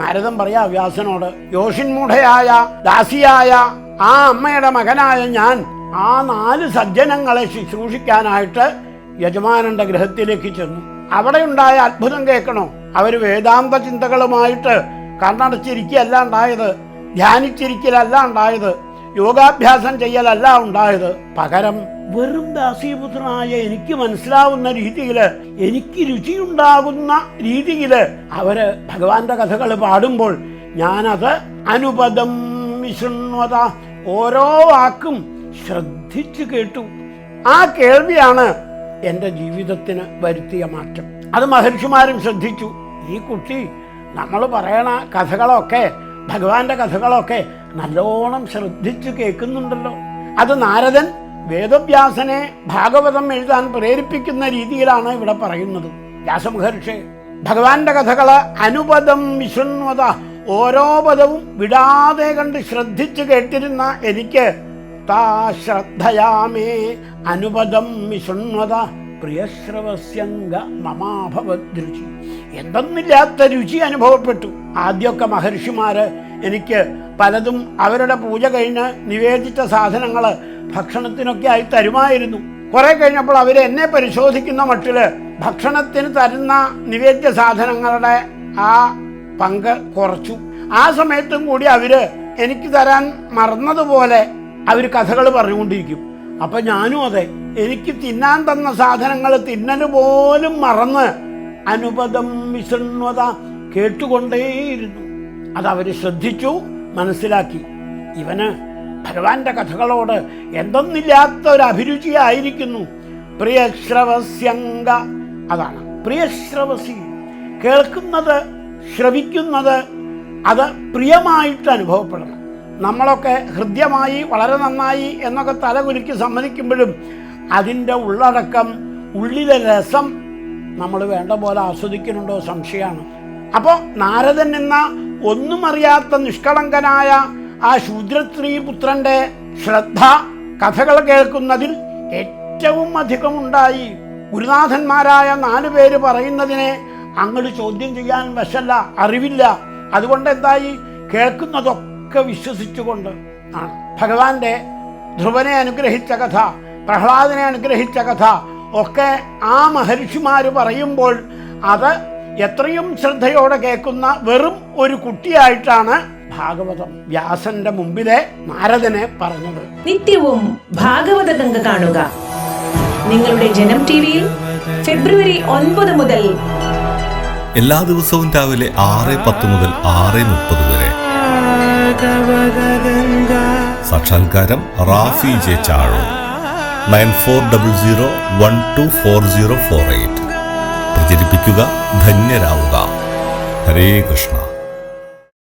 നാരദൻ പറയാ വ്യാസനോട്, യോഷിന്മൂഢയായ ദാസിയായ ആ അമ്മയുടെ മകനായ ഞാൻ ആ 4 സജ്ജനങ്ങളെ ശുശ്രൂഷിക്കാനായിട്ട് യജമാനന്റെ ഗൃഹത്തിലേക്ക് ചെന്നു. അവിടെ ഉണ്ടായ അത്ഭുതം കേൾക്കണോ? അവർ വേദാന്ത ചിന്തകളുമായിട്ട് കണ്ണടച്ചിരിക്കല്ല ഉണ്ടായത്, ധ്യാനിച്ചിരിക്കലല്ല ഉണ്ടായത്, യോഗാഭ്യാസം ചെയ്യലല്ല ഉണ്ടായത്. പകരം വെറും ദാസീപുത്രനായ എനിക്ക് മനസ്സിലാവുന്ന രീതിയിൽ, എനിക്ക് രുചിയുണ്ടാകുന്ന രീതിയിൽ അവര് ഭഗവാന്റെ കഥകൾ പാടുമ്പോൾ ഞാനത് അനുപദം വിശൃണ്വത, ഓരോ വാക്കും ശ്രദ്ധിച്ചു കേട്ടു. ആ കേൾവിയാണ് എൻ്റെ ജീവിതത്തിന് വരുത്തിയ മാറ്റം. അത് മഹർഷിമാരും ശ്രദ്ധിച്ചു. ഈ കുട്ടി നമ്മൾ പറയണ കഥകളൊക്കെ, ഭഗവാന്റെ കഥകളൊക്കെ നല്ലോണം ശ്രദ്ധിച്ചു കേൾക്കുന്നുണ്ടല്ലോ. അത് നാരദൻ വേദവ്യാസനെ ഭാഗവതം എഴുതാൻ പ്രേരിപ്പിക്കുന്ന രീതിയിലാണ് ഇവിടെ പറയുന്നത്. വ്യാസമഹർഷി ഭഗവാന്റെ കഥകള് അനുപദം വിശൃണ്വത, ഓരോ പദവും വിടാതെ കണ്ട് ശ്രദ്ധിച്ചു കേട്ടിരുന്ന എനിക്ക് താ ശ്രദ്ധയാമേ അനുപദം വിശൃണ്വത പ്രിയശ്രവസ്യംഗ മമാഭവദ്രുചി, എന്തെന്നില്ലാത്ത രുചി അനുഭവപ്പെട്ടു. ആദ്യമൊക്കെ മഹർഷിമാര് എനിക്ക് പലതും അവരുടെ പൂജ കഴിഞ്ഞ് നിവേദിച്ച സാധനങ്ങൾ ഭക്ഷണത്തിനൊക്കെ ആയി തരുമായിരുന്നു. കുറെ കഴിഞ്ഞപ്പോൾ അവർ എന്നെ പരിശോധിക്കുന്ന മട്ടില് ഭക്ഷണത്തിന് തരുന്ന നിവേദ്യ സാധനങ്ങളുടെ ആ പങ്ക് കുറച്ചു. ആ സമയത്തും കൂടി അവര് എനിക്ക് തരാൻ മറന്നതുപോലെ അവർ കഥകൾ പറഞ്ഞുകൊണ്ടിരിക്കും. അപ്പൊ ഞാനും അതെ, എനിക്ക് തിന്നാൻ തന്ന സാധനങ്ങൾ തിന്നല് പോലും മറന്ന് അനുപദം വിശൃണ്വത കേട്ടുകൊണ്ടേയിരുന്നു. അതവര് ശ്രദ്ധിച്ചു, മനസ്സിലാക്കി. ഇവന് ഭഗവാന്റെ കഥകളോട് എന്തൊന്നില്ലാത്ത ഒരു അഭിരുചിയായിരിക്കുന്നു. പ്രിയശ്രവസ്യംഗ, അതാണ് പ്രിയശ്രവസി. കേൾക്കുന്നത്, ശ്രവിക്കുന്നത് അത് പ്രിയമായിട്ട് അനുഭവപ്പെടണം. നമ്മളൊക്കെ ഹൃദ്യമായി വളരെ നന്നായി എന്നൊക്കെ തലകുലുക്കി സമ്മതിക്കുമ്പോഴും അതിൻ്റെ ഉള്ളടക്കം, ഉള്ളിലെ രസം നമ്മൾ വേണ്ട പോലെ ആസ്വദിക്കുന്നുണ്ടോ സംശയമാണ്. അപ്പോൾ നാരദൻ എന്ന ഒന്നും അറിയാത്ത നിഷ്കളങ്കനായ ആ ശൂദ്രസ്ത്രീ പുത്രന്റെ ശ്രദ്ധ കഥകൾ കേൾക്കുന്നതിൽ ഏറ്റവും അധികം ഉണ്ടായി. ഗുരുനാഥന്മാരായ 4 പേര് പറയുന്നതിനെ അങ്ങോട്ട് ചോദ്യം ചെയ്യാൻ വശല്ല, അറിവില്ല. അതുകൊണ്ട് എന്തായി, കേൾക്കുന്നതൊക്കെ വിശ്വസിച്ചുകൊണ്ട് ആണ്. ഭഗവാന്റെ ധ്രുവനെ അനുഗ്രഹിച്ച കഥ, പ്രഹ്ലാദനെ അനുഗ്രഹിച്ച കഥ ഒക്കെ ആ മഹർഷിമാര് പറയുമ്പോൾ അത് എത്രയും ശ്രദ്ധയോടെ കേൾക്കുന്ന വെറും ഒരു കുട്ടിയായിട്ടാണ് ഭാഗവതം വ്യാസന്റെ മുമ്പിലെ നാരദനെ പറഞ്ഞത്. നിത്യവും ഭാഗവത ഗംഗ കാണുക നിങ്ങളുടെ ജനം ടിവിയിൽ ഫെബ്രുവരി 9 മുതൽ. എല്ലാ ദിവസവും രാവിലെ 6:10 മുതൽ 6:30 വരെ. സാക്ഷാത്കാരം റാഫി ജെ ചാഴോ 9400124048. പ്രചരിപ്പിക്കുക, ധന്യരാവുക. ഹരേ കൃഷ്ണ.